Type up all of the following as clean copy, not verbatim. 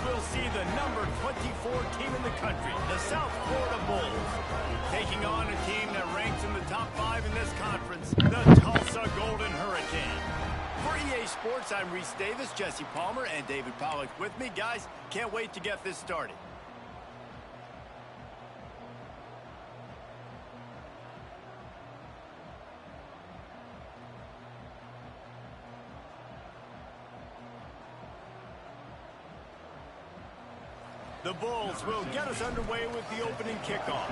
we'll see the number 24 team in the country, the South Florida Bulls, taking on a team that ranks in the top 5 in this conference, the Tulsa Golden Hurricane. For EA Sports, I'm Reese Davis, Jesse Palmer, and David Pollack with me. Guys, can't wait to get this started. The Bulls will get us underway with the opening kickoff.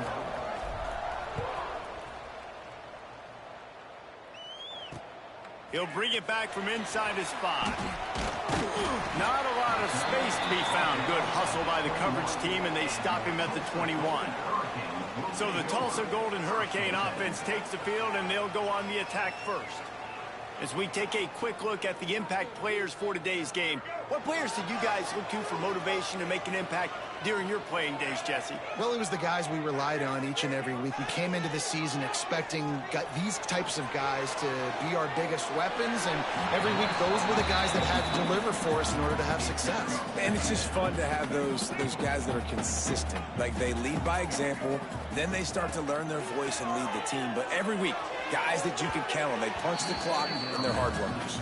He'll bring it back from inside his 5. Not a lot of space to be found. Good hustle by the coverage team, and they stop him at the 21. So the Tulsa Golden Hurricane offense takes the field, and they'll go on the attack first. As we take a quick look at the impact players for today's game, what players did you guys look to for motivation to make an impact during your playing days, Jesse? Well, it was the guys we relied on each and every week. We came into the season expecting these types of guys to be our biggest weapons, and every week those were the guys that had to deliver for us in order to have success. And it's just fun to have those guys that are consistent. Like, they lead by example, then they start to learn their voice and lead the team. But every week, guys that you can count on. They punch the clock, and they're hard workers.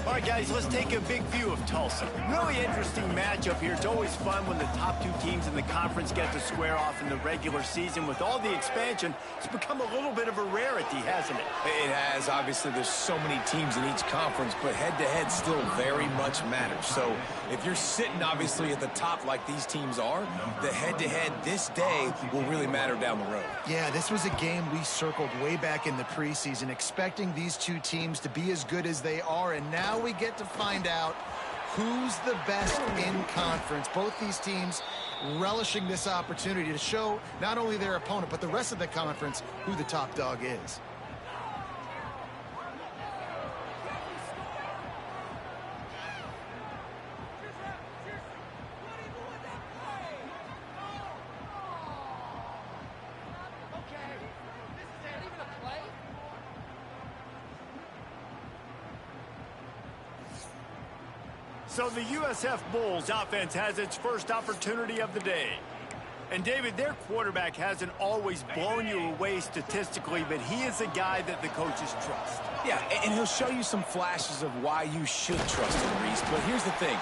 All right, guys, let's take a big view of Tulsa. Really interesting matchup here. It's always fun when the top 2 teams in the conference get to square off in the regular season. With all the expansion, it's become a little bit of a rarity, hasn't it? It has. Obviously, there's so many teams in each conference, but head-to-head still very much matters. So if you're sitting, obviously, at the top like these teams are, the head-to-head this day will really matter down the road. Yeah, this was a game we circled way back in the preseason, expecting these 2 teams to be as good as they are, and now we get to find out who's the best in conference. Both these teams relishing this opportunity to show not only their opponent, but the rest of the conference who the top dog is. So the USF Bulls offense has its first opportunity of the day. And David, their quarterback hasn't always blown you away statistically, but he is a guy that the coaches trust. Yeah, and he'll show you some flashes of why you should trust him, Reese. But here's the thing.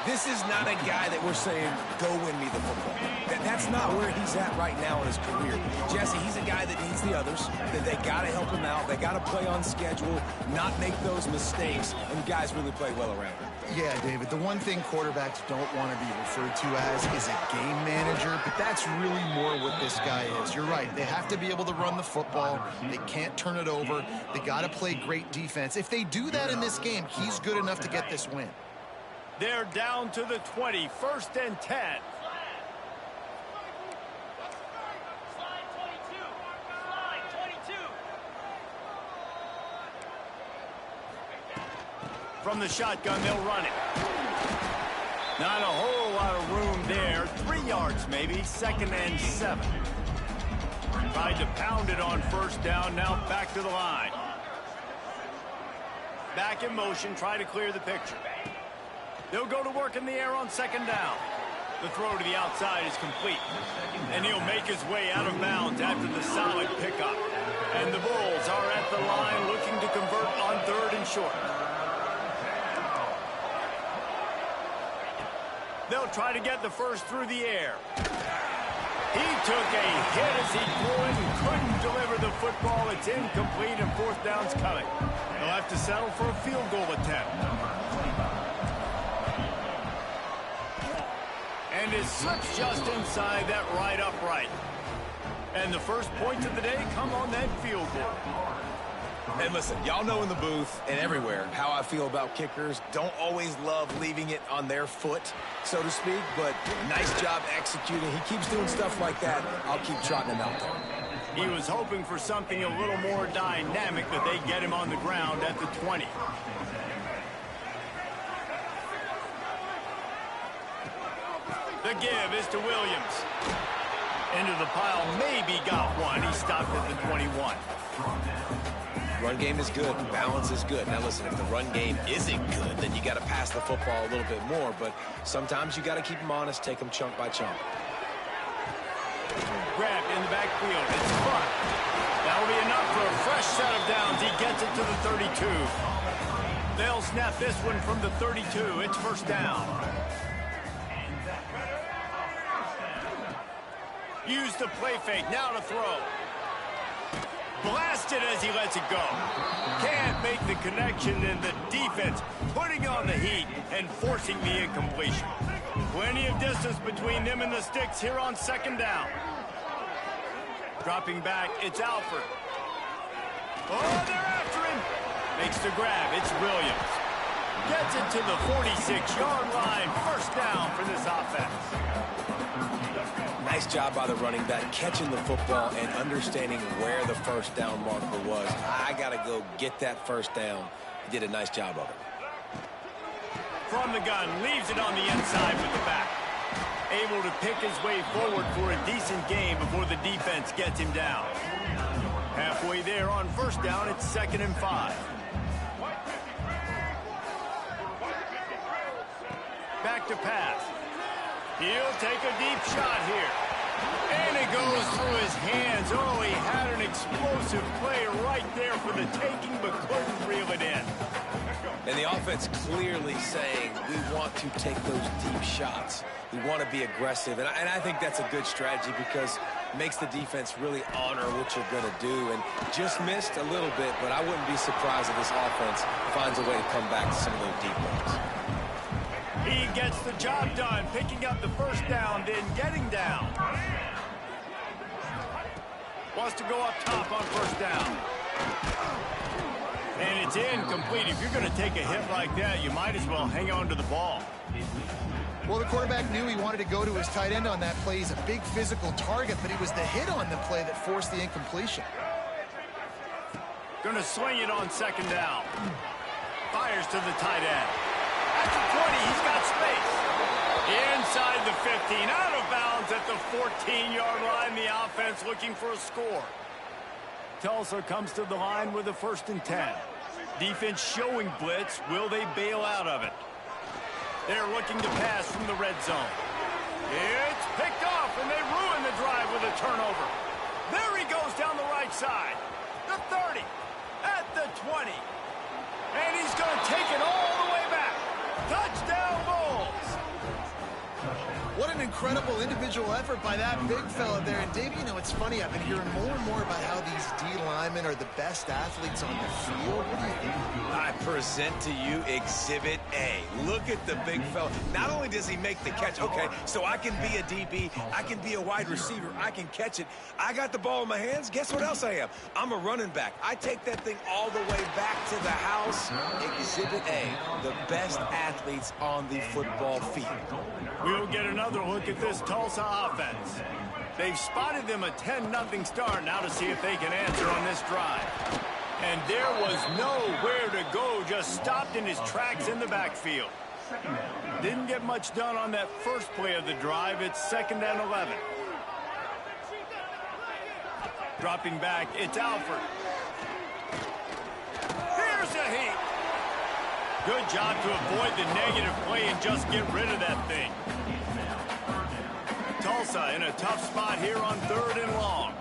This is not a guy that we're saying, go win me the football. That's not where he's at right now in his career. Jesse, he's a guy that needs the others, that they got to help him out. They got to play on schedule, not make those mistakes, and guys really play well around him. Yeah, David, the one thing quarterbacks don't want to be referred to as is a game manager, but that's really more what this guy is. You're right. They have to be able to run the football. They can't turn it over. They got to play great defense. If they do that in this game, he's good enough to get this win. They're down to the 20, 1st and 10. From the shotgun, they'll run it. Not a whole lot of room there. 3 yards maybe, 2nd and 7. Tried to pound it on 1st down, now back to the line. Back in motion, try to clear the picture. They'll go to work in the air on 2nd down. The throw to the outside is complete. And he'll make his way out of bounds after the solid pickup. And the Bulls are at the line looking to convert on 3rd and short. They'll try to get the first through the air. He took a hit as he threw it and couldn't deliver the football. It's incomplete and 4th down's coming. They'll have to settle for a field goal attempt. And it slips just inside that right upright. And the first points of the day come on that field goal. And listen, y'all know in the booth and everywhere how I feel about kickers. Don't always love leaving it on their foot, so to speak, but nice job executing. He keeps doing stuff like that. I'll keep trotting him out there. He was hoping for something a little more dynamic, but they get him on the ground at the 20. The give is to Williams. Into the pile, maybe got one. He stopped at the 21. Run game is good. Balance is good. Now, listen, if the run game isn't good, then you got to pass the football a little bit more. But sometimes you got to keep them honest, take them chunk by chunk. Grab in the backfield. It's fun. That'll be enough for a fresh set of downs. He gets it to the 32. They'll snap this one from the 32. It's first down. Use the play fake. Now to throw. Blasted as he lets it go. Can't make the connection, and the defense putting on the heat and forcing the incompletion. Plenty of distance between them and the sticks here on second down. Dropping back, it's Alford. Oh, they're after him. Makes the grab. It's Williams. Gets it to the 46-yard line. First down for this offense. Nice job by the running back, catching the football and understanding where the first down marker was. I got to go get that first down. He did a nice job of it. From the gun, leaves it on the inside with the back. Able to pick his way forward for a decent game before the defense gets him down. Halfway there on first down, it's 2nd and 5. Back to pass. He'll take a deep shot here. And it goes through his hands. Oh, he had an explosive play right there for the taking, but couldn't reel it in. And the offense clearly saying, we want to take those deep shots. We want to be aggressive. And I think that's a good strategy because it makes the defense really honor what you're going to do. And just missed a little bit, but I wouldn't be surprised if this offense finds a way to come back to some of those deep ones. He gets the job done, picking up the first down, then getting down. Wants to go up top on first down. And it's incomplete. If you're going to take a hit like that, you might as well hang on to the ball. Well, the quarterback knew he wanted to go to his tight end on that play. He's a big physical target, but it was the hit on the play that forced the incompletion. Going to swing it on second down. Fires to the tight end. At the 20, he's got space. Inside the 15, out of bounds at the 14-yard line. The offense looking for a score. Tulsa comes to the line with a 1st and 10. Defense showing blitz. Will they bail out of it? They're looking to pass from the red zone. It's picked off, and they ruin the drive with a turnover. There he goes down the right side. The 30, at the 20. And he's going to take it all the way back. Touchdown, Bulls. What an incredible individual effort by that big fella there. And, Dave, you know, it's funny. I've been hearing more and more about how these D linemen are the best athletes on the field. What do you think? I present to you Exhibit A. Look at the big fella. Not only does he make the catch, okay, so I can be a DB, I can be a wide receiver, I can catch it. I got the ball in my hands. Guess what else I am? I'm a running back. I take that thing all the way back to the house. Exhibit A, the best athletes on the football field. We'll get another look at this Tulsa offense. They've spotted them a 10-0 start. Now to see if they can answer on this drive. And there was nowhere to go, just stopped in his tracks in the backfield. Didn't get much done on that first play of the drive. It's 2nd and 11. Dropping back, it's Alford. Here's a heat. Good job to avoid the negative play and just get rid of that thing. Tulsa in a tough spot here on 3rd and long.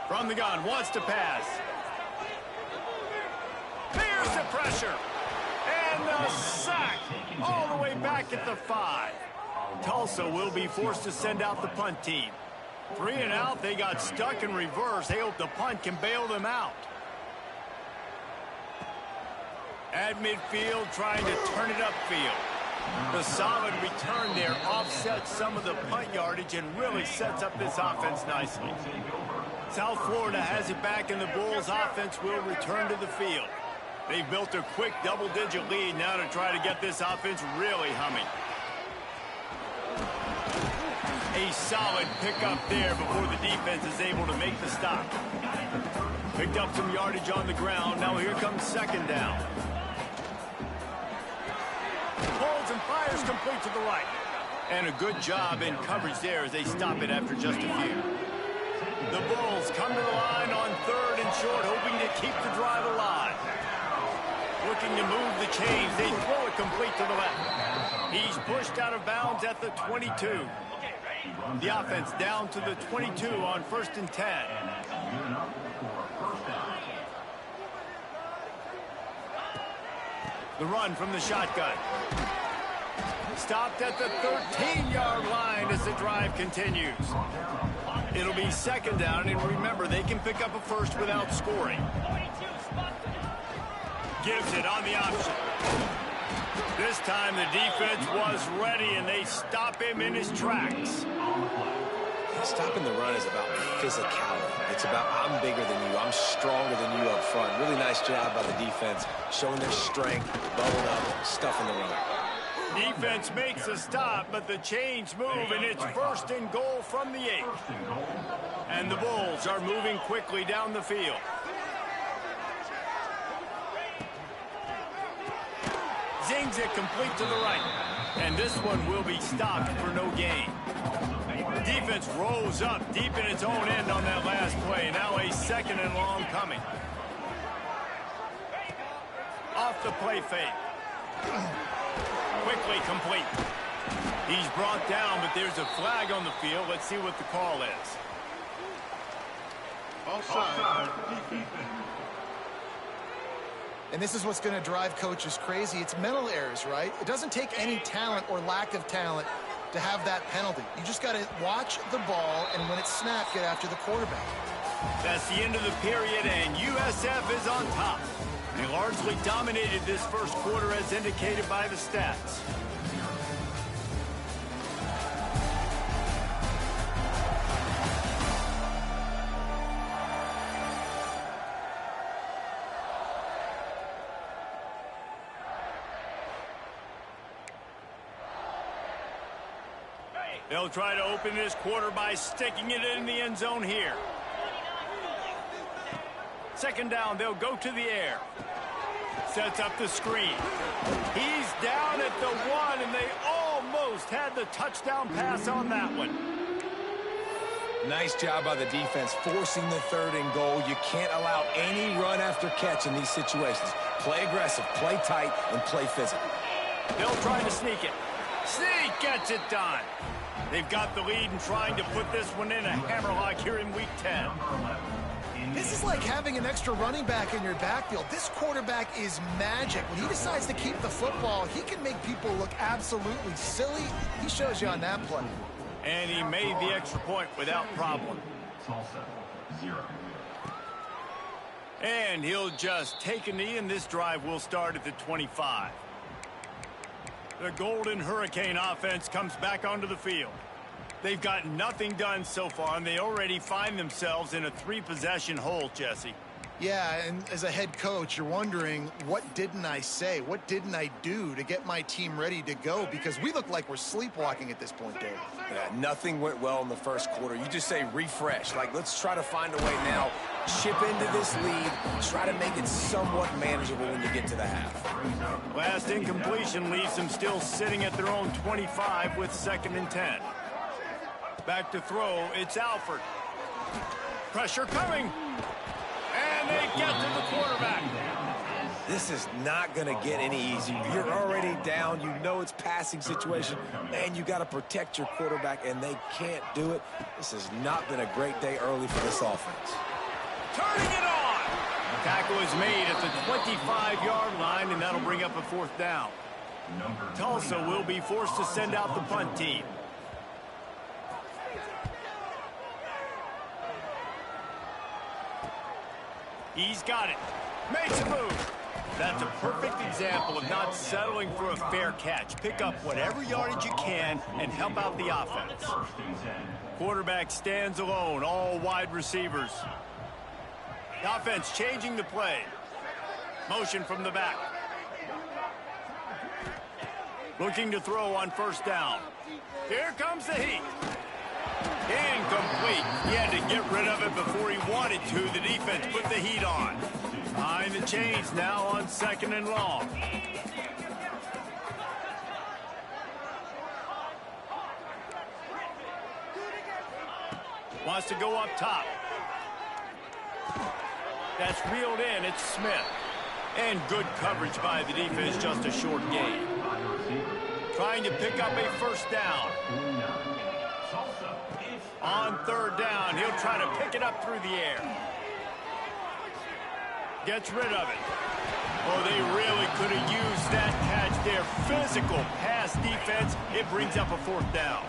From the gun, wants to pass. There's the pressure. And the sack all the way back at the 5. Tulsa will be forced to send out the punt team. 3 and out, they got stuck in reverse. They hope the punt can bail them out. At midfield, trying to turn it upfield. The solid return there offsets some of the punt yardage and really sets up this offense nicely. South Florida has it back, and the Bulls offense will return to the field. They've built a quick double-digit lead now to try to get this offense really humming. A solid pickup there before the defense is able to make the stop. Picked up some yardage on the ground. Now here comes 2nd down. Holds and fires complete to the right. And a good job in coverage there as they stop it after just a few. The Bulls come to the line on 3rd and short, hoping to keep the drive alive. Looking to move the chains. They throw it complete to the left. He's pushed out of bounds at the 22. The offense down to the 22 on 1st and 10. The run from the shotgun. Stopped at the 13-yard line as the drive continues. It'll be 2nd down, and remember, they can pick up a first without scoring. Gives it on the option. This time the defense was ready, and they stop him in his tracks. Stopping the run is about physicality. It's about I'm bigger than you, I'm stronger than you up front. Really nice job by the defense, showing their strength, bubbled up, stuffing the run. Defense makes a stop, but the chains move, and it's 1st and goal from the 8. And the Bulls are moving quickly down the field. Zings it complete to the right. And this one will be stopped for no gain. Defense rolls up deep in its own end on that last play. Now a 2nd and long coming. Off the play fake. Quickly complete. He's brought down, but there's a flag on the field. Let's see what the call is. Offside. And this is what's going to drive coaches crazy. It's mental errors, right? It doesn't take any talent or lack of talent to have that penalty. You just got to watch the ball, and when it's snapped, get after the quarterback. That's the end of the period, and USF is on top. They largely dominated this first quarter as indicated by the stats. They'll try to open this quarter by sticking it in the end zone here. 2nd down, they'll go to the air. Sets up the screen. He's down at the 1, and they almost had the touchdown pass on that one. Nice job by the defense, forcing the 3rd and goal. You can't allow any run after catch in these situations. Play aggressive, play tight, and play physical. They'll try to sneak it. Sneak gets it done. They've got the lead and trying to put this one in a hammerlock here in Week 10. This is like having an extra running back in your backfield. This quarterback is magic. When he decides to keep the football, he can make people look absolutely silly. He shows you on that play. And he made the extra point without problem. And he'll just take a knee, and this drive will start at the 25. The Golden Hurricane offense comes back onto the field. They've got nothing done so far, and they already find themselves in a 3-possession hole, Jesse. Yeah, and as a head coach, you're wondering, what didn't I say? What didn't I do to get my team ready to go? Because we look like we're sleepwalking at this point, Dave. Yeah, nothing went well in the first quarter. You just say refresh. Like, let's try to find a way now. Chip into this lead. Try to make it somewhat manageable when you get to the half. Last incompletion leaves them still sitting at their own 25 with 2nd and 10. Back to throw, it's Alford. Pressure coming. And they get to the quarterback. This is not going to get any easier. You're already down. You know it's passing situation. Man, you got to protect your quarterback, and they can't do it. This has not been a great day early for this offense. Turning it on. Tackle is made at the 25-yard line, and that'll bring up a 4th down. Tulsa will be forced to send out the punt team. He's got it. Makes a move. That's a perfect example of not settling for a fair catch. Pick up whatever yardage you can and help out the offense. Quarterback stands alone, all wide receivers. The offense changing the play. Motion from the back. Looking to throw on 1st down. Here comes the heat. Incomplete. He had to get rid of it before he wanted to. The defense put the heat on. Behind the chains now on 2nd and long. Wants to go up top. That's reeled in. It's Smith. And good coverage by the defense, just a short gain. Trying to pick up a first down. On third down, he'll try to pick it up through the air. Gets rid of it. Oh, they really could have used that catch there. Physical pass defense. It brings up a fourth down.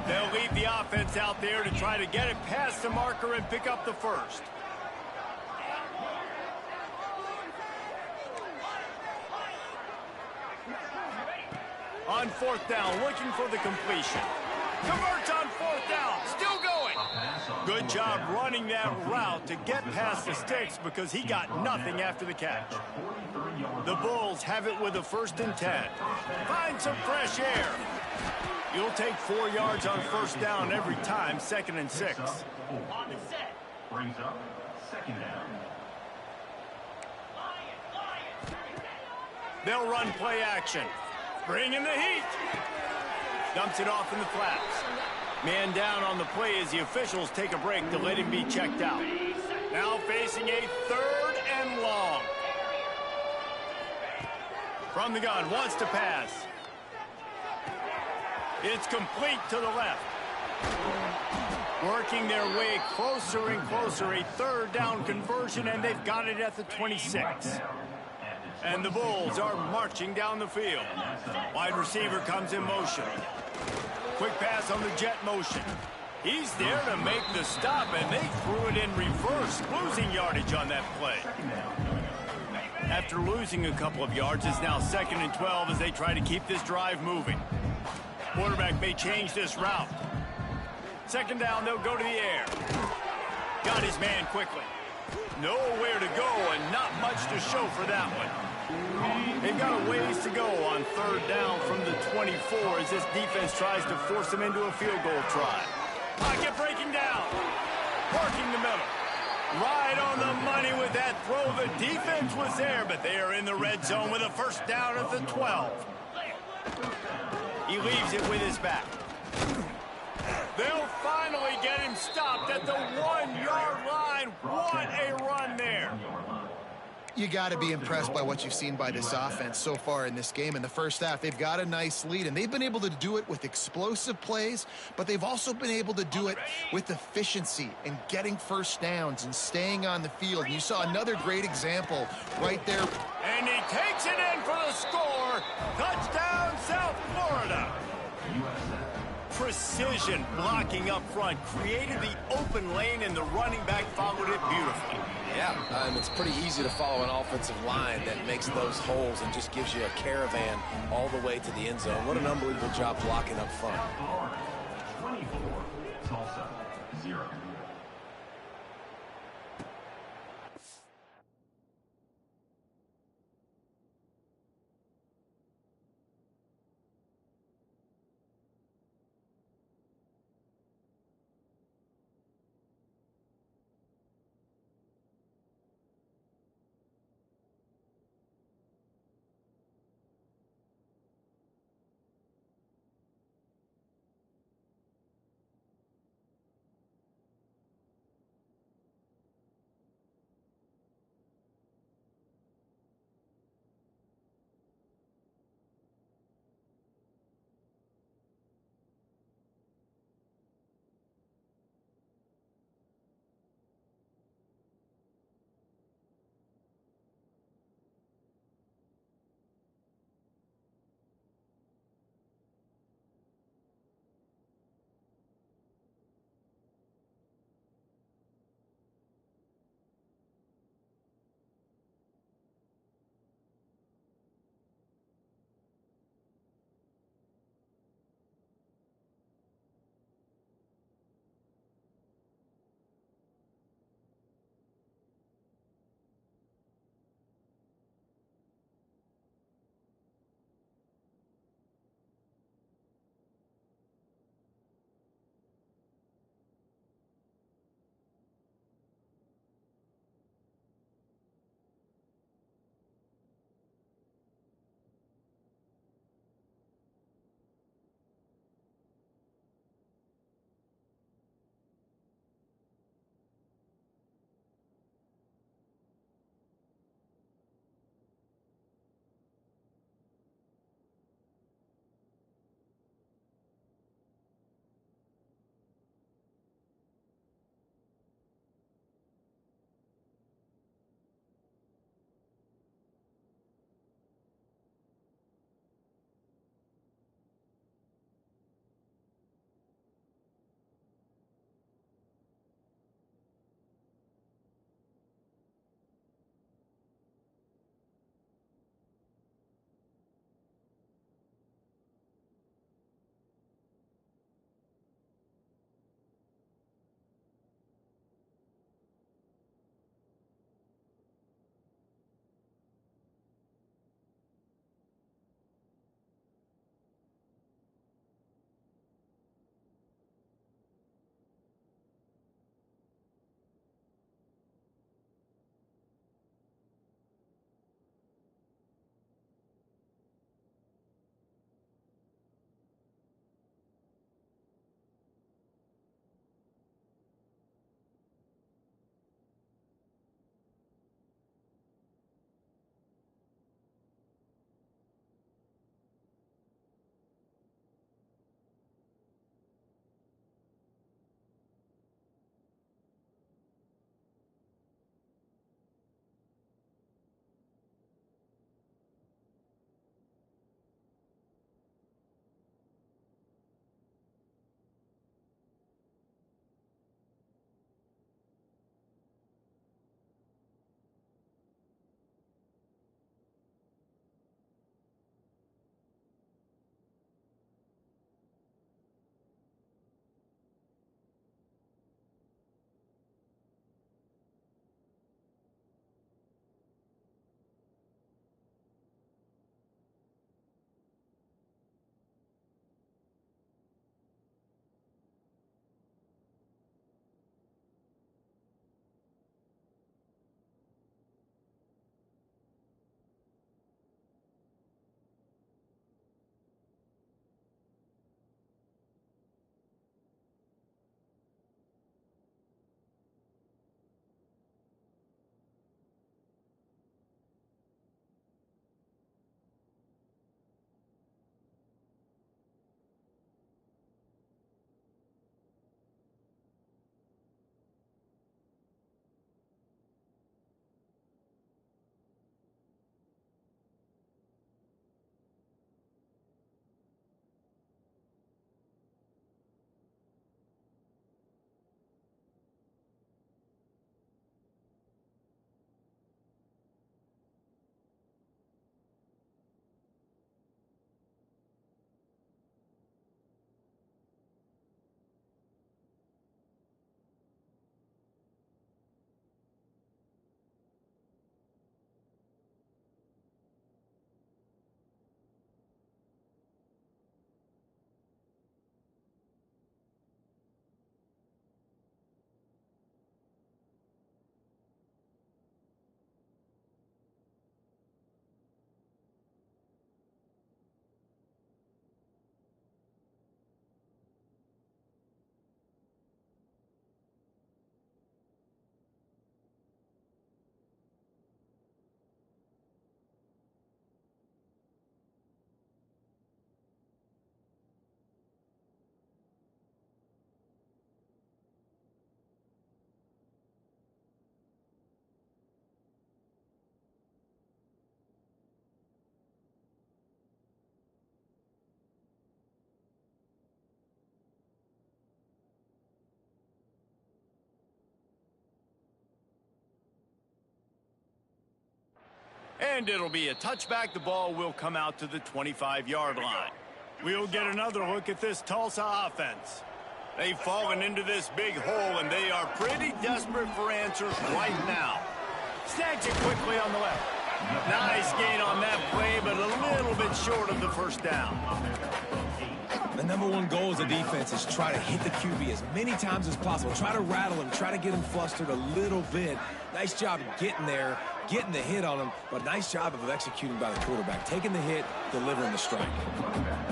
They'll leave the offense out there to try to get it past the marker and pick up the first. On fourth down, looking for the completion. Converts on fourth down, still going. Good job running that route to get past the sticks because he got nothing after the catch. The Bulls have it with a 1st and 10. Find some fresh air. You'll take 4 yards on first down every time, 2nd and 6. On the set. Brings up 2nd down. They'll run play action. Bring in the heat. Dumps it off in the flats. Man down on the play as the officials take a break to let him be checked out. Now facing a 3rd and long. From the gun, wants to pass. It's complete to the left. Working their way closer and closer. A 3rd down conversion, and they've got it at the 26. And the Bulls are marching down the field. Wide receiver comes in motion. Quick pass on the jet motion. He's there to make the stop, and they threw it in reverse, losing yardage on that play. After losing a couple of yards, it's now 2nd and 12 as they try to keep this drive moving. Quarterback may change this route. 2nd down, they'll go to the air. Got his man quickly. Nowhere to go and not much to show for that one. They've got a ways to go on 3rd down from the 24 as this defense tries to force them into a field goal try. Pocket breaking down. Working the middle. Right on the money with that throw. The defense was there, but they are in the red zone with a 1st down at the 12. He leaves it with his back. They'll finally get him stopped at the 1-yard line. What a run there. You got to be impressed by what you've seen by this offense so far in this game. In the first half, they've got a nice lead, and they've been able to do it with explosive plays, but they've also been able to do it with efficiency and getting first downs and staying on the field. And you saw another great example right there. And he takes it in for the score. Touchdown, South Florida. Precision blocking up front created the open lane, and the running back followed it beautifully. Yeah, and it's pretty easy to follow an offensive line that makes those holes and just gives you a caravan all the way to the end zone. What an unbelievable job blocking up front. 24, Tulsa, 0. And it'll be a touchback. The ball will come out to the 25-yard line. We'll get another look at this Tulsa offense. They've fallen into this big hole, and they are pretty desperate for answers right now. Snags it quickly on the left. Nice gain on that play, but a little bit short of the first down. The number one goal as a defense is try to hit the QB as many times as possible. Try to rattle him, try to get him flustered a little bit. Nice job of getting there, getting the hit on him, but nice job of executing by the quarterback. Taking the hit, delivering the strike.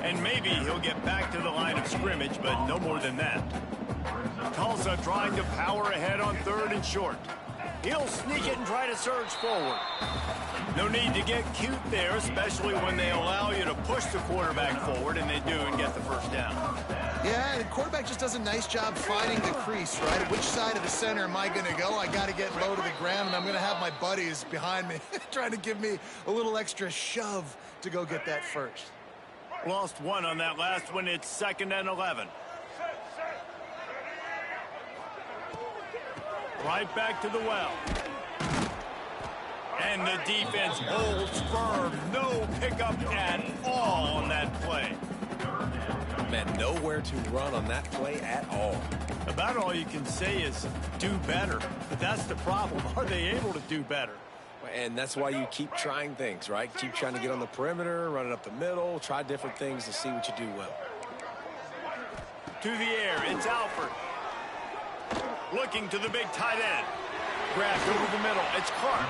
And maybe he'll get back to the line of scrimmage, but no more than that. Tulsa trying to power ahead on 3rd and short. He'll sneak it and try to surge forward. No need to get cute there, especially when they allow you to push the quarterback forward, and they do and get the first down. Yeah, the quarterback just does a nice job finding the crease, right? Which side of the center am I going to go? I got to get low to the ground, and I'm going to have my buddies behind me trying to give me a little extra shove to go get that first. Lost one on that last one. It's 2nd and 11. Right back to the well. And the defense holds firm. No pickup at all on that play. Man, nowhere to run on that play at all. About all you can say is do better. But that's the problem. Are they able to do better? And that's why you keep trying things, right? Keep trying to get on the perimeter, run it up the middle, try different things to see what you do well. To the air, it's Alford. Looking to the big tight end. Grabbed over the middle, it's Clark.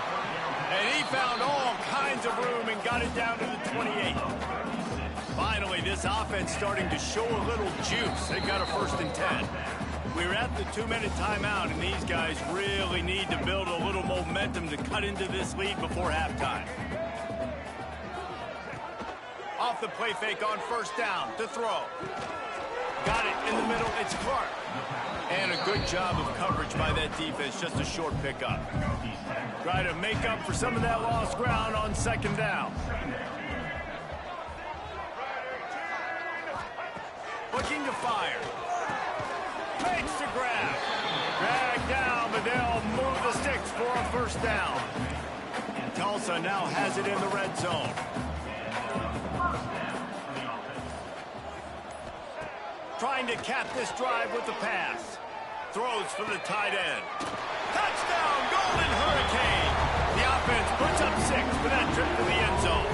And he found all kinds of room and got it down to the 28. Finally, this offense starting to show a little juice. They got a 1st and 10. We're at the 2-minute timeout, and these guys really need to build a little momentum to cut into this lead before halftime. Off the play fake on 1st down to throw. Got it in the middle, it's Clark. And a good job of coverage by that defense, just a short pickup. Try to make up for some of that lost ground on 2nd down. Looking to fire. Makes the grab. Drag down, but they'll move the sticks for a 1st down. Tulsa now has it in the red zone. Trying to cap this drive with the pass. Throws for the tight end. Touchdown, Golden Hurricane. The offense puts up 6 for that trip to the end zone.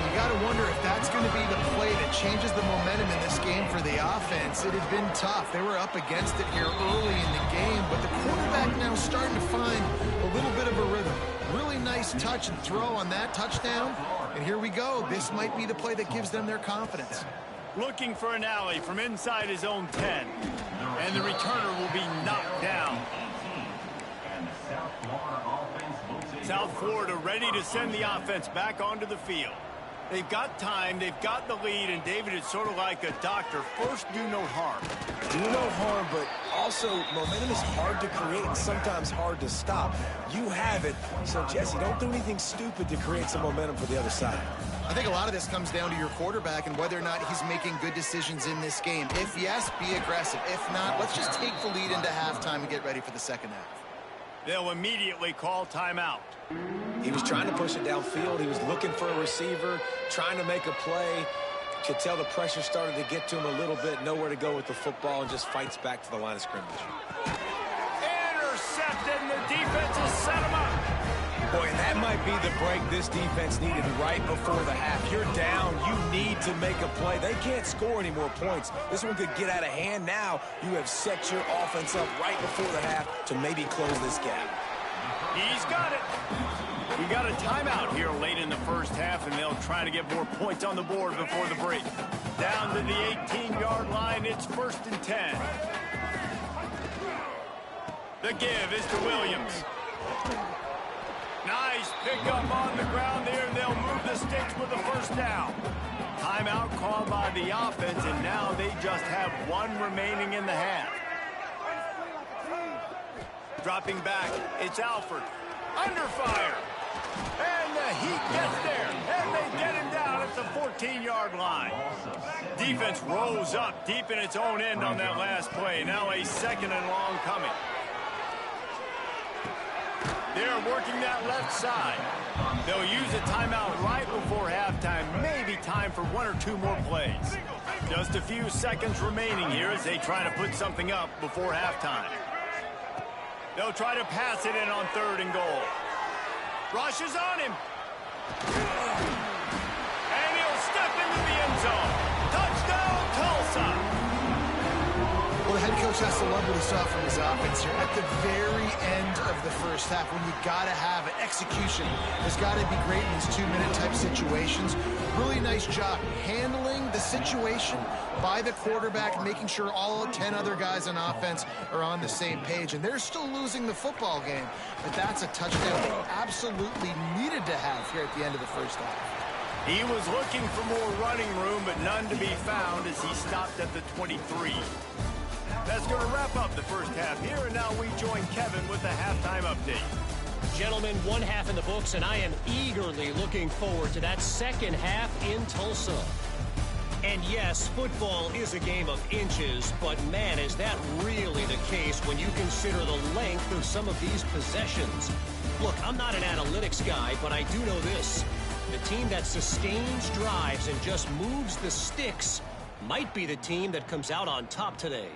You got to wonder if that's going to be the play that changes the momentum in this game for the offense. It had been tough. They were up against it here early in the game, but the quarterback now starting to find a little bit of a rhythm. Really nice touch and throw on that touchdown. And here we go. This might be the play that gives them their confidence. Looking for an alley from inside his own 10. And the returner will be knocked down. South Florida ready to send the offense back onto the field. They've got time, they've got the lead, and David, it's sort of like a doctor. First, do no harm. Do no harm, but also momentum is hard to create and sometimes hard to stop. You have it, so Jesse, don't do anything stupid to create some momentum for the other side. I think a lot of this comes down to your quarterback and whether or not he's making good decisions in this game. If yes, be aggressive. If not, let's just take the lead into halftime and get ready for the 2nd half. They'll immediately call timeout. He was trying to push it downfield. He was looking for a receiver, trying to make a play. You could tell the pressure started to get to him a little bit. Nowhere to go with the football and just fights back to the line of scrimmage. Intercepted, and the defense has set him up. Boy, that might be the break this defense needed right before the half. You're down. You need to make a play. They can't score any more points. This one could get out of hand now. You have set your offense up right before the half to maybe close this gap. He's got it. We got a timeout here late in the 1st half, and they'll try to get more points on the board before the break. Down to the 18-yard line, it's 1st and 10. The give is to Williams. Nice pickup on the ground there. They'll move the sticks with the 1st down. Timeout called by the offense, and now they just have 1 remaining in the half. Dropping back, it's Alford. Under fire. And the Heat gets there. And they get him down at the 14-yard line. Defense rose up deep in its own end on that last play. Now a 2nd and long coming. They're working that left side. They'll use a timeout right before halftime. Maybe time for 1 or 2 more plays. Just a few seconds remaining here as they try to put something up before halftime. They'll try to pass it in on 3rd and goal. Rush is on him. And he'll step into the end zone. Touchdown, Tulsa. Well, the head coach has to love what he saw from his offense here. At the very end of the first half, when you got to have it, execution has got to be great in these 2-minute type situations. Really nice job handling the situation by the quarterback, making sure all 10 other guys on offense are on the same page. And they're still losing the football game, but that's a touchdown they absolutely needed to have here at the end of the first half. He was looking for more running room, but none to be found as he stopped at the 23. That's going to wrap up the first half here, and now we join Kevin with the halftime update. Gentlemen, 1 half in the books, and I am eagerly looking forward to that second half in Tulsa. And yes, football is a game of inches, but man, is that really the case when you consider the length of some of these possessions. Look, I'm not an analytics guy, but I do know this. The team that sustains drives and just moves the sticks might be the team that comes out on top today.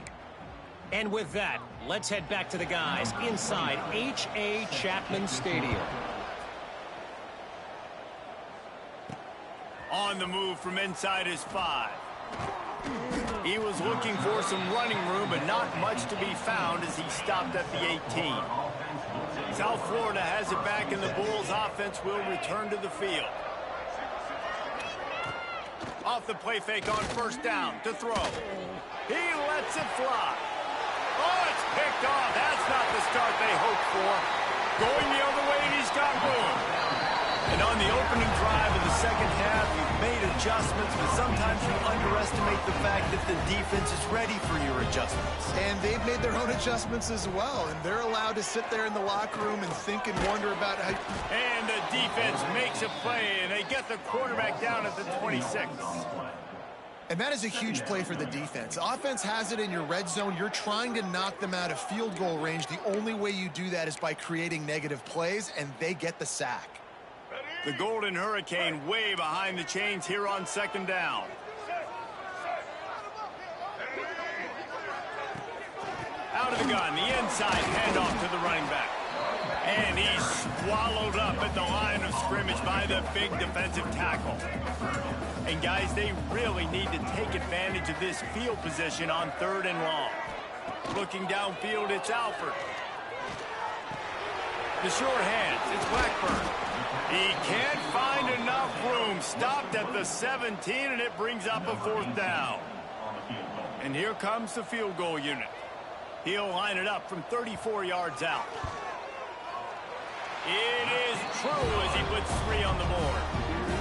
And with that, let's head back to the guys inside H.A. Chapman Stadium. On the move from inside his 5. He was looking for some running room, but not much to be found as he stopped at the 18. South Florida has it back, and the Bulls offense will return to the field. Off the play fake on 1st down to throw. He lets it fly. Oh, it's picked off. That's not the start they hoped for. Going the other way, and he's got room. And on the opening drive of the second half, you've made adjustments, but sometimes you underestimate the fact that the defense is ready for your adjustments. And they've made their own adjustments as well, and they're allowed to sit there in the locker room and think and wonder about how... And the defense makes a play, and they get the quarterback down at the 26. And that is a huge play for the defense. The offense has it in your red zone. You're trying to knock them out of field goal range. The only way you do that is by creating negative plays, and they get the sack. The Golden Hurricane way behind the chains here on 2nd down. Out of the gun, the inside handoff to the running back. And he's swallowed up at the line of scrimmage by the big defensive tackle. And guys, they really need to take advantage of this field position on 3rd and long. Looking downfield, it's Alford. The short hands, it's Blackburn. He can't find enough room. Stopped at the 17, and it brings up a 4th down. And here comes the field goal unit. He'll line it up from 34 yards out. It is true as he puts 3 on the board.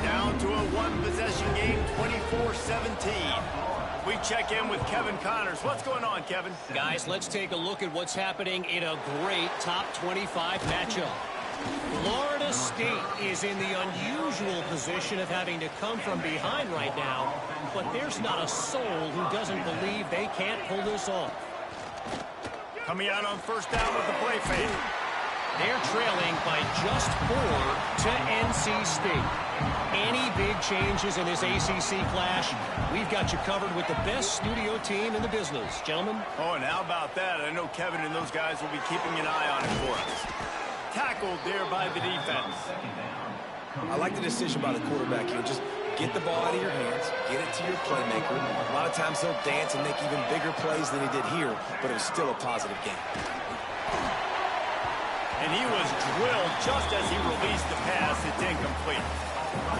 Down to a 1-possession game, 24-17. We check in with Kevin Connors. What's going on, Kevin? Guys, let's take a look at what's happening in a great top 25 matchup. Florida State is in the unusual position of having to come from behind right now, but there's not a soul who doesn't believe they can't pull this off. Coming out on 1st down with the play fake. They're trailing by just 4 to NC State. Any big changes in this ACC clash, we've got you covered with the best studio team in the business. Gentlemen? Oh, and how about that? I know Kevin and those guys will be keeping an eye on it for us. Tackled there by the defense. I like the decision by the quarterback here. Just get the ball out of your hands, get it to your playmaker. A lot of times he'll dance and make even bigger plays than he did here, but it was still a positive game. And he was drilled just as he released the pass. It's incomplete.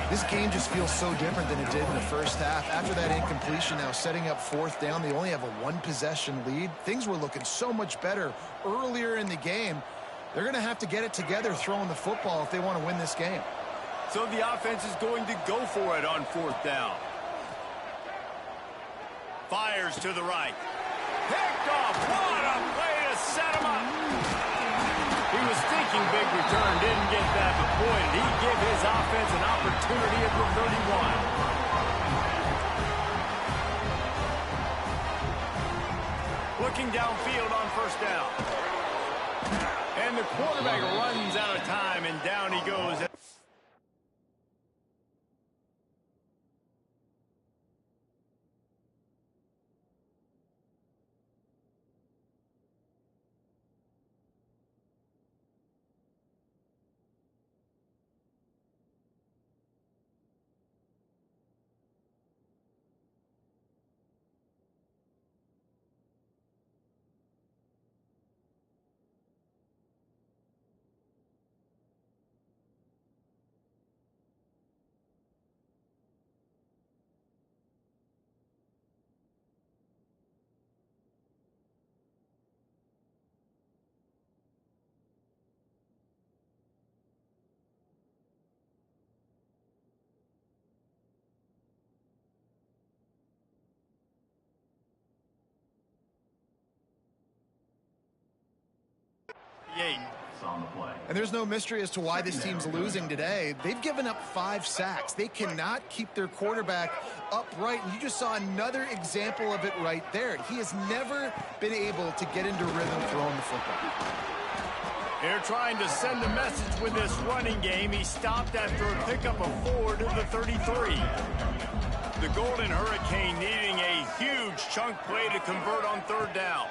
This game just feels so different than it did in the first half. After that incompletion, now setting up 4th down, they only have a 1-possession lead. Things were looking so much better earlier in the game. They're going to have to get it together throwing the football if they want to win this game. So the offense is going to go for it on 4th down. Fires to the right. Picked off. What a play to set him up. He was thinking big return, didn't get that, but boy, did he give his offense an opportunity at the 31. Looking downfield on 1st down. And the quarterback runs out of time, and down he goes. On the play. And there's no mystery as to why this team's losing today. They've given up 5 sacks. They cannot keep their quarterback upright. And you just saw another example of it right there. He has never been able to get into rhythm throwing the football. They're trying to send a message with this running game. He stopped after a pickup of 4 to the 33. The Golden Hurricane needing a huge chunk play to convert on 3rd down.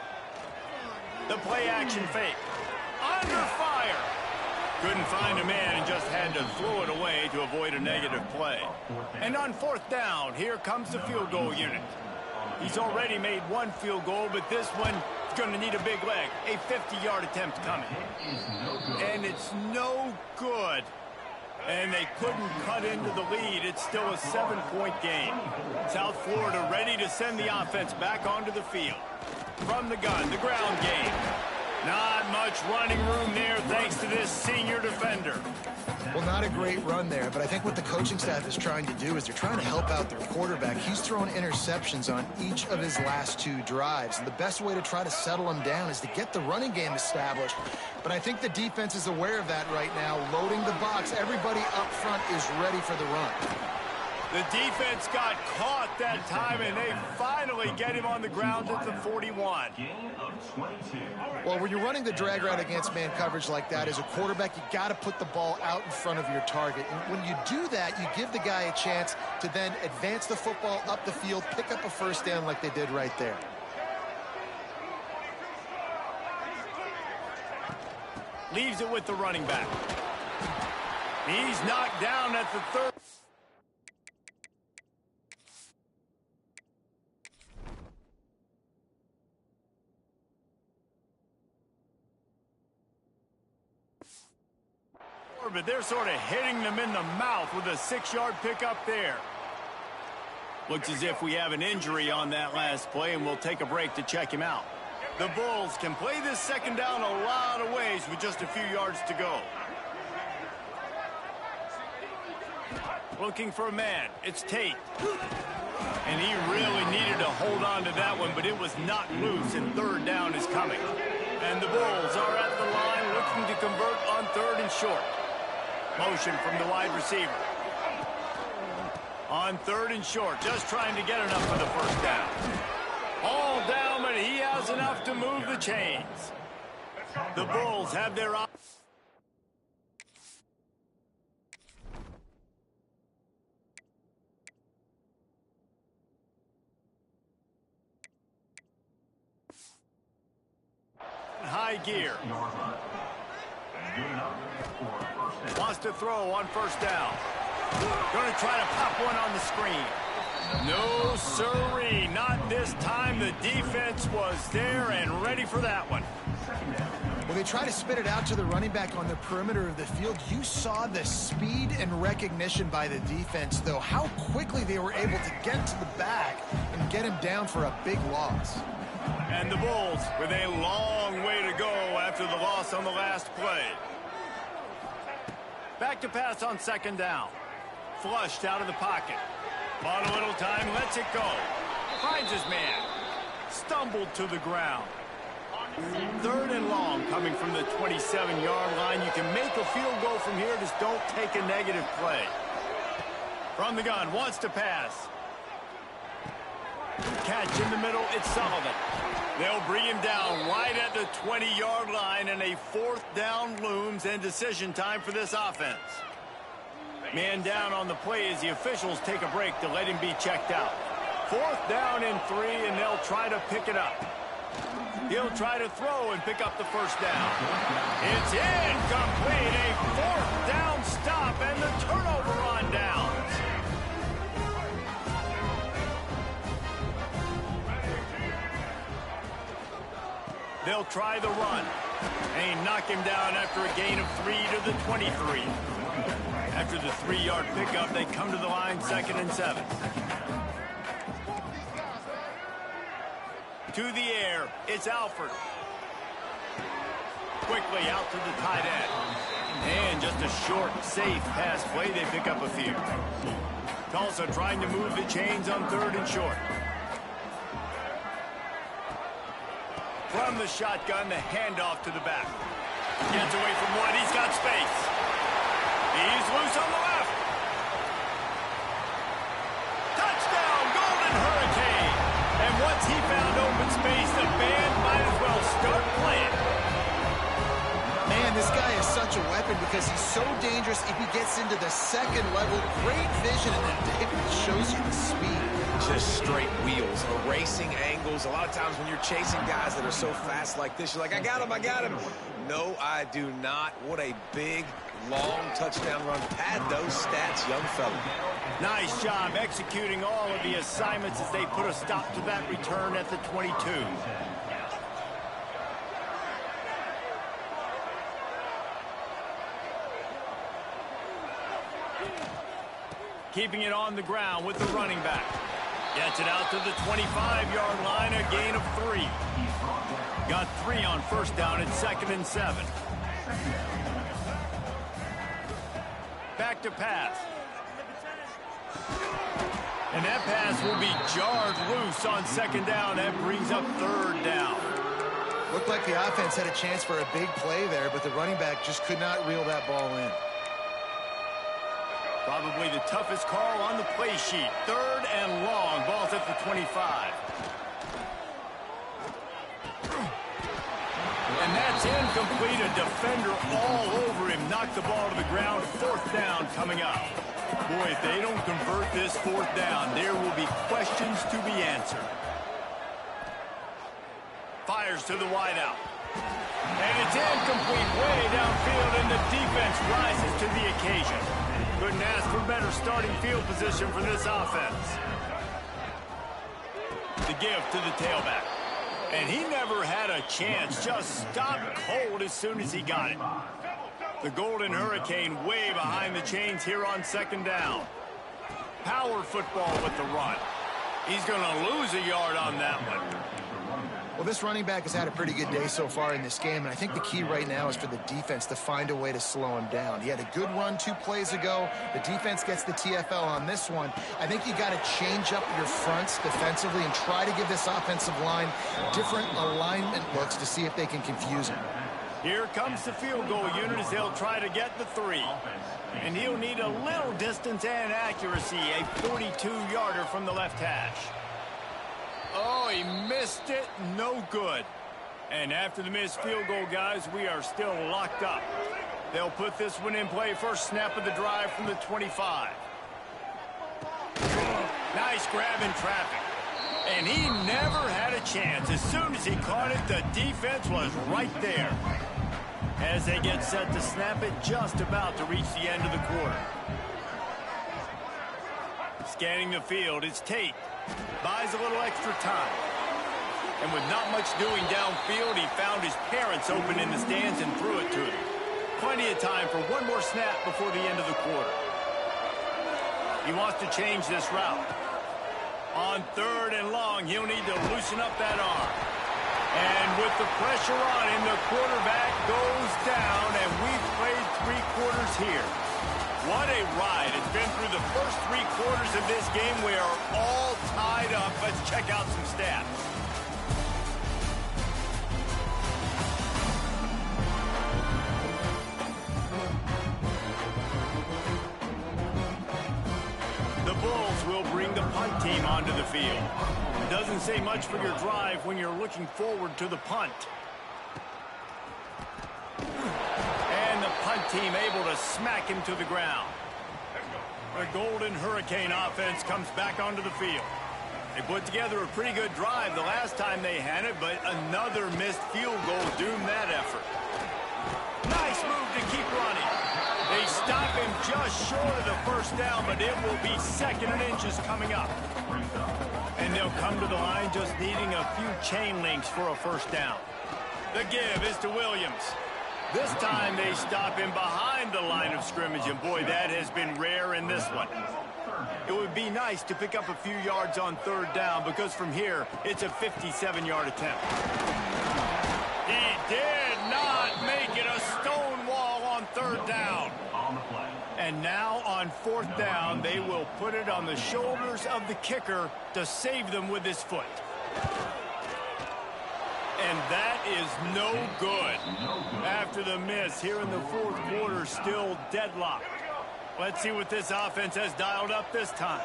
The play action fake. Under fire. Couldn't find a man and just had to throw it away to avoid a negative play. And on 4th down, here comes the field goal unit. He's already made 1 field goal, but this one is going to need a big leg. A 50-yard attempt coming. And it's no good. And they couldn't cut into the lead. It's still a 7-point game. South Florida ready to send the offense back onto the field. From the gun, the ground game. Not much running room there thanks to this senior defender. Well, not a great run there, but I think what the coaching staff is trying to do is they're trying to help out their quarterback. He's thrown interceptions on each of his last 2 drives, and the best way to try to settle him down is to get the running game established. But I think the defense is aware of that right now, loading the box. Everybody up front is ready for the run. The defense got caught that time, and they finally get him on the ground at the 41. Well, when you're running the drag route against man coverage like that, as a quarterback, you got to put the ball out in front of your target. And when you do that, you give the guy a chance to then advance the football up the field, pick up a 1st down like they did right there. Leaves it with the running back. He's knocked down at the 3rd. But they're sort of hitting them in the mouth with a 6-yard pickup there. Looks as if we have an injury on that last play, and we'll take a break to check him out. The Bulls can play this 2nd down a lot of ways with just a few yards to go. Looking for a man. It's Tate. And he really needed to hold on to that one, but it was not loose, and 3rd down is coming. And the Bulls are at the line looking to convert on 3rd and short. Motion from the wide receiver. On 3rd and short, just trying to get enough for the 1st down. All down, but he has enough to move the chains. The Bulls have their high gear. Wants to throw on 1st down. Going to try to pop one on the screen. No, sirree. Not this time. The defense was there and ready for that one. When they try to spit it out to the running back on the perimeter of the field, you saw the speed and recognition by the defense, though, how quickly they were able to get to the back and get him down for a big loss. And the Bulls with a long way to go after the loss on the last play. Back to pass on 2nd down. Flushed out of the pocket. Bought a little time, lets it go. Finds his man. Stumbled to the ground. 3rd and long coming from the 27-yard line. You can make a field goal from here, just don't take a negative play. From the gun, wants to pass. Catch in the middle, it's Sullivan. They'll bring him down right at the 20-yard line, and a 4th down looms, and decision time for this offense. Man down on the play as the officials take a break to let him be checked out. 4th down and 3, and they'll try to pick it up. He'll try to throw and pick up the first down. It's incomplete. A 4th down stop and the turnover on downs. They'll try the run. And knock him down after a gain of 3 to the 23. After the 3-yard pickup, they come to the line 2nd and 7. To the air, it's Alford. Quickly out to the tight end. And just a short, safe pass play. They pick up a few. Tulsa trying to move the chains on 3rd and short. From the shotgun, the handoff to the back. Gets away from one. He's got space. He's loose on the left. Touchdown, Golden Hurricane. And once he found open space, the band might as well start playing. Man, this guy is such a weapon because he's so dangerous if he gets into the 2nd level. Great vision, and it shows you the speed. Just straight wheels, erasing angles. A lot of times when you're chasing guys that are so fast like this, you're like, I got him. No, I do not. What a big, long touchdown run. Pad those stats, young fella. Nice job executing all of the assignments as they put a stop to that return at the 22. Keeping it on the ground with the running back. Gets it out to the 25-yard line, a gain of 3. Got 3 on 1st down at 2nd and 7. Back to pass. And that pass will be jarred loose on 2nd down. That brings up 3rd down. Looked like the offense had a chance for a big play there, but the running back just could not reel that ball in. Probably the toughest call on the play sheet. 3rd and long. Ball's at the 25. And that's incomplete. A defender all over him. Knocked the ball to the ground. 4th down coming up. Boy, if they don't convert this 4th down, there will be questions to be answered. Fires to the wideout. And it's incomplete way downfield, and the defense rises to the occasion. Couldn't ask for better starting field position for this offense. The give to the tailback. And he never had a chance. Just stopped cold as soon as he got it. The Golden Hurricane way behind the chains here on 2nd down. Power football with the run. He's going to lose a yard on that one. Well, this running back has had a pretty good day so far in this game, and I think the key right now is for the defense to find a way to slow him down. He had a good run 2 plays ago. The defense gets the TFL on this one. I think you got to change up your fronts defensively and try to give this offensive line different alignment looks to see if they can confuse him. Here comes the field goal unit as they'll try to get the 3. And he'll need a little distance and accuracy, a 42-yarder from the left hash. Oh, he missed it. No good. And after the missed field goal, guys, we are still locked up. They'll put this one in play. First snap of the drive from the 25. Nice grab in traffic. And he never had a chance. As soon as he caught it, the defense was right there. As they get set to snap it, just about to reach the end of the quarter. Scanning the field, it's Tate. Buys a little extra time. And with not much doing downfield, he found his parents open in the stands and threw it to them. Plenty of time for one more snap before the end of the quarter. He wants to change this route. On 3rd and long, he'll need to loosen up that arm. And with the pressure on him, the quarterback goes down, and we've played 3 quarters here. What a ride. It's been through the first 3 quarters of this game. We are all tied up. Let's check out some stats. The Bulls will bring the punt team onto the field. It doesn't say much for your drive when you're looking forward to the punt. And the punt team able to smack him to the ground. The Golden Hurricane offense comes back onto the field. They put together a pretty good drive the last time they had it, but another missed field goal doomed that effort. Nice move to keep running. They stop him just short of the first down, but it will be 2nd and inches coming up. And they'll come to the line just needing a few chain links for a first down. The give is to Williams. This time they stop him behind the line of scrimmage, and boy, that has been rare in this one. It would be nice to pick up a few yards on 3rd down, because from here, it's a 57-yard attempt. He did not make it a stone wall on 3rd down. And now on 4th down, they will put it on the shoulders of the kicker to save them with his foot. And that is no good. After the miss here in the 4th quarter, still deadlocked. Let's see what this offense has dialed up this time.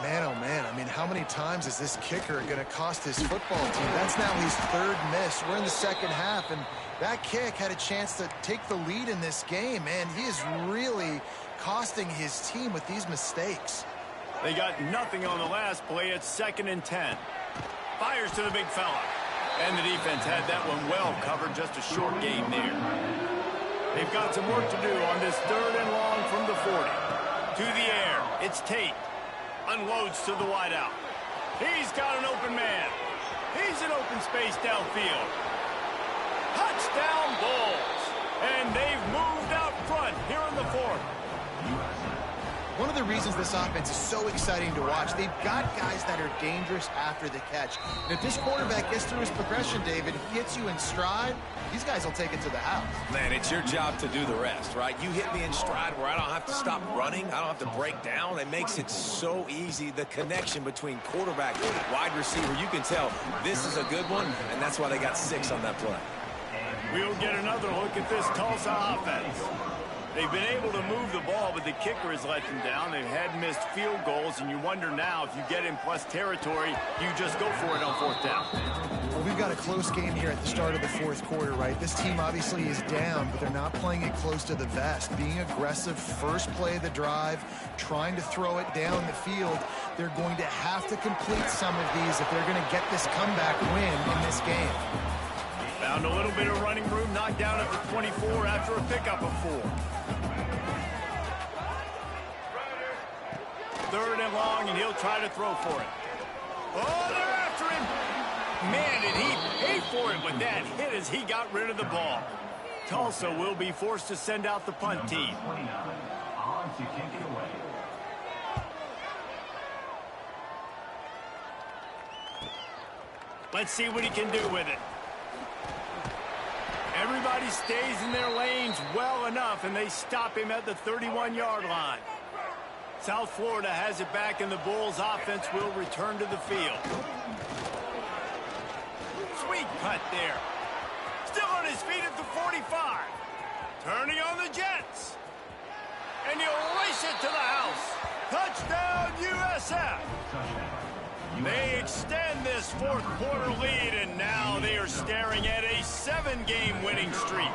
Man, oh man, I mean, how many times is this kicker going to cost his football team? That's now his 3rd miss. We're in the 2nd half, and that kick had a chance to take the lead in this game, man. He is really costing his team with these mistakes. They got nothing on the last play. It's 2nd and 10. Fires to the big fella. And the defense had that one well covered. Just a short gain there. They've got some work to do on this 3rd and long from the 40. To the air. It's Tate. Unloads to the wideout. He's got an open man. He's in open space downfield. Touchdown Bulls. And they've moved out front here in the 4th. One of the reasons this offense is so exciting to watch, they've got guys that are dangerous after the catch. And if this quarterback gets through his progression, David, he gets you in stride, these guys will take it to the house. Man, it's your job to do the rest, right? You hit me in stride where I don't have to stop running. I don't have to break down. It makes it so easy. The connection between quarterback and wide receiver, you can tell this is a good one, and that's why they got 6 on that play. We'll get another look at this Tulsa offense. They've been able to move the ball, but the kicker has let them down. They've had missed field goals, and you wonder now if you get in plus territory, you just go for it on 4th down. Well, we've got a close game here at the start of the 4th quarter, right? This team obviously is down, but they're not playing it close to the vest. Being aggressive, first play of the drive, trying to throw it down the field. They're going to have to complete some of these if they're going to get this comeback win in this game. Found a little bit of running room, knocked down at the 24 after a pickup of 4. 3rd and long, and he'll try to throw for it. Oh, they're after him. Man, did he pay for it with that hit as he got rid of the ball. Tulsa will be forced to send out the punt team. Let's see what he can do with it. Everybody stays in their lanes well enough, and they stop him at the 31-yard line. South Florida has it back, and the Bulls offense will return to the field. Sweet cut there. Still on his feet at the 45. Turning on the Jets. And he'll race it to the house. Touchdown, USF. They extend this 4th quarter lead, and now they are staring at a 7-game winning streak.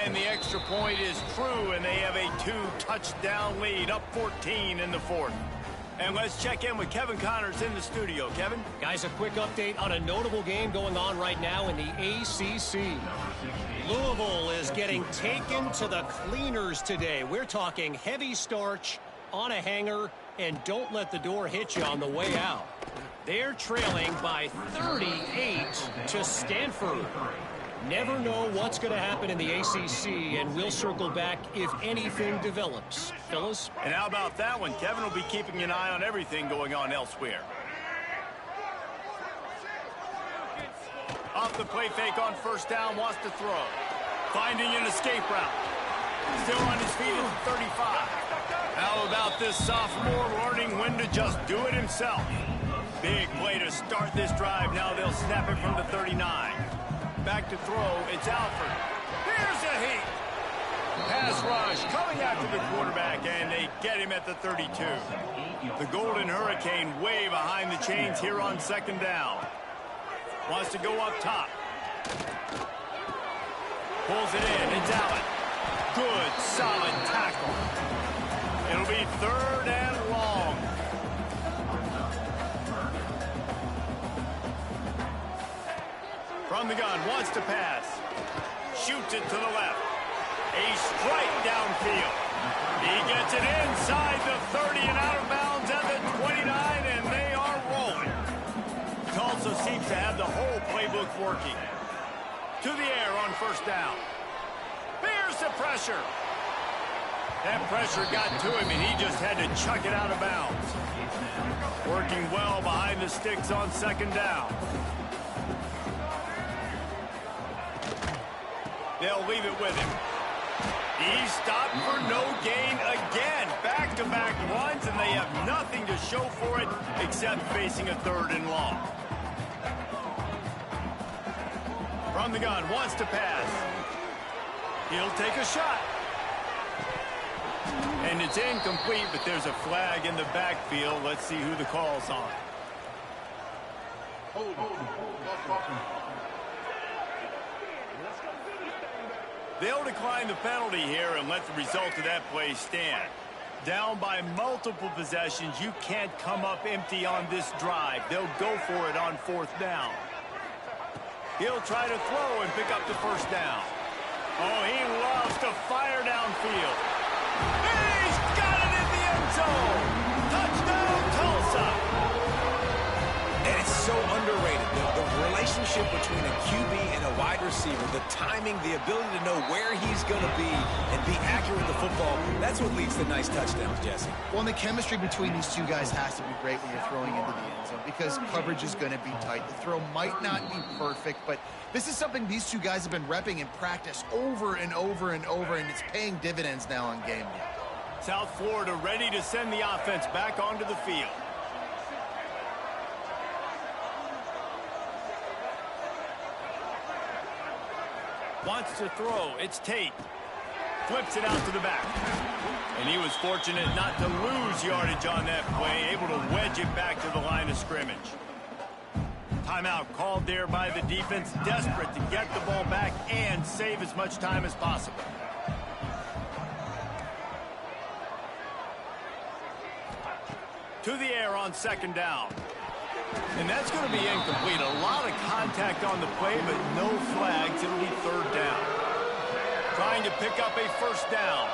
And the extra point is true, and they have a 2-touchdown lead, up 14 in the 4th. And let's check in with Kevin Connors in the studio. Kevin? Guys, a quick update on a notable game going on right now in the ACC. Louisville is getting taken to the cleaners today. We're talking heavy starch on a hanger, and don't let the door hit you on the way out. They're trailing by 38 to Stanford. Never know what's going to happen in the ACC, and we'll circle back if anything develops. Fellas? And how about that one? Kevin will be keeping an eye on everything going on elsewhere. Off the play fake on 1st down, wants to throw. Finding an escape route. Still on his feet at the 35. How about this sophomore learning when to just do it himself? Big play to start this drive. Now they'll snap it from the 39. Back to throw. It's Alford. Here's a heat. Pass rush coming after the quarterback, and they they get him at the 32. The Golden Hurricane way behind the chains here on second down. Wants to go up top. Pulls it in. It's Allen. Good, solid tackle. It'll be third and long. From the gun, wants to pass. Shoots it to the left. A strike downfield. He gets it inside the 30 and out of bounds at the 29, and they are rolling. Tulsa seems to have the whole playbook working. To the air on first down. Here's the pressure. That pressure got to him, and he just had to chuck it out of bounds. Working well behind the sticks on second down. They'll leave it with him. He stopped for no gain again. Back-to-back runs, and they have nothing to show for it except facing a third and long. From the gun, wants to pass. He'll take a shot. And it's incomplete, but there's a flag in the backfield. Let's see who the call's on. They'll decline the penalty here and let the result of that play stand. Down by multiple possessions, you can't come up empty on this drive. They'll go for it on fourth down. He'll try to throw and pick up the first down. Oh, he loves to fire downfield. He's got it in the end zone. Touchdown, Tulsa. And it's so underrated. The relationship between a QB and a wide receiver, the timing, the ability to know where he's going to be and be accurate with the football, that's what leads to nice touchdowns, Jesse. Well, and the chemistry between these two guys has to be great when you're throwing into the end zone because coverage is going to be tight. The throw might not be perfect, but this is something these two guys have been repping in practice over and over and over, and it's paying dividends now on game day. South Florida ready to send the offense back onto the field. Wants to throw. It's Tate. Flips it out to the back. And he was fortunate not to lose yardage on that play, able to wedge it back to the line of scrimmage. Timeout called there by the defense, desperate to get the ball back and save as much time as possible. To the air on second down. And that's going to be incomplete. A lot of contact on the play, but no flags. It'll be third down. Trying to pick up a first down.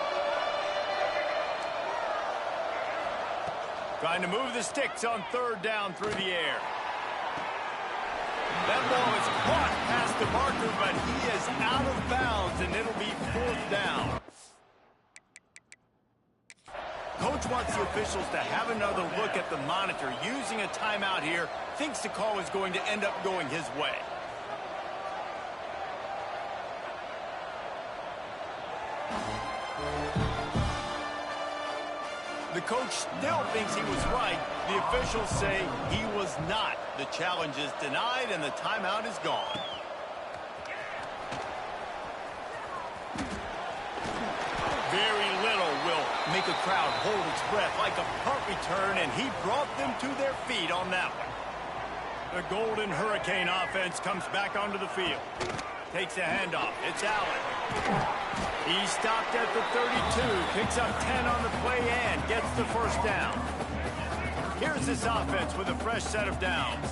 Trying to move the sticks on third down through the air. That ball is caught past the marker, but he is out of bounds, and it'll be fourth down. Coach wants the officials to have another look at the monitor. Using a timeout here, thinks the call is going to end up going his way. The coach still thinks he was right. The officials say he was not. The challenge is denied, and the timeout is gone. Very little will make a crowd hold its breath like a punt return, and he brought them to their feet on that one. The Golden Hurricane offense comes back onto the field. Takes a handoff. It's Allen. He stopped at the 32, picks up 10 on the play and gets the first down. Here's this offense with a fresh set of downs.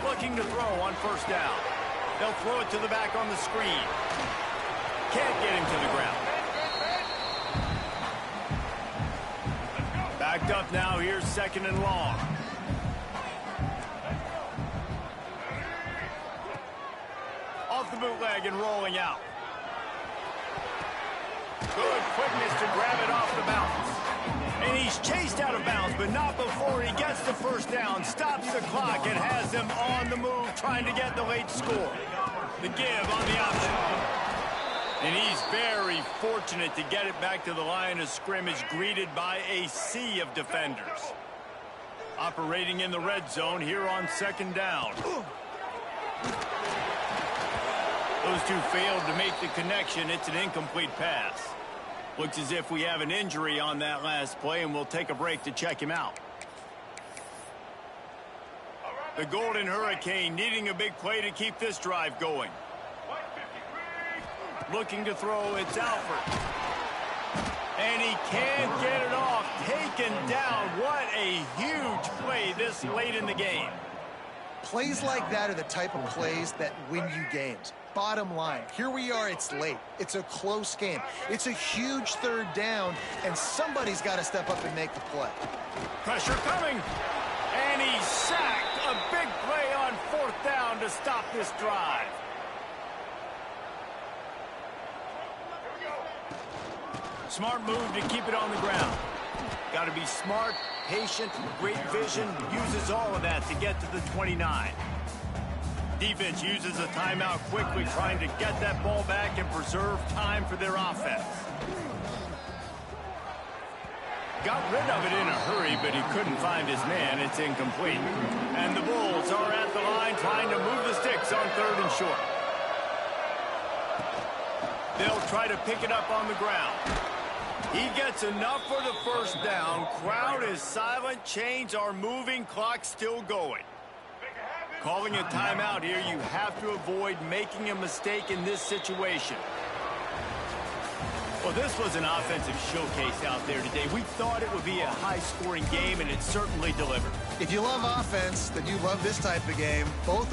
Looking to throw on first down. They'll throw it to the back on the screen. Can't get him to the ground. Backed up now. Here's second and long. Off the bootleg and rolling out. Good quickness to grab it off the bounce. And he's chased out of bounds, but not before he gets the first down. Stops the clock and has them on the move, trying to get the late score. The give on the option. And he's very fortunate to get it back to the line of scrimmage, greeted by a sea of defenders. Operating in the red zone here on second down. Those two failed to make the connection. It's an incomplete pass. Looks as if we have an injury on that last play, and we'll take a break to check him out. The Golden Hurricane needing a big play to keep this drive going. Looking to throw, it's Alford. And he can't get it off. Taken down. What a huge play this late in the game. Plays like that are the type of plays that win you games. Bottom line, here we are, it's late. It's a close game. It's a huge third down, and somebody's got to step up and make the play. Pressure coming. And he's sacked. A big play on fourth down to stop this drive. Smart move to keep it on the ground. Got to be smart, patient, great vision, uses all of that to get to the 29. Defense uses a timeout quickly, trying to get that ball back and preserve time for their offense. Got rid of it in a hurry, but he couldn't find his man. It's incomplete. And the Bulls are at the line trying to move the sticks on 3rd and short. They'll try to pick it up on the ground. He gets enough for the first down. Crowd is silent. Chains are moving. Clock still going. Calling a timeout here, you have to avoid making a mistake in this situation. Well, this was an offensive showcase out there today. We thought it would be a high-scoring game, and it certainly delivered. If you love offense, then you love this type of game. Both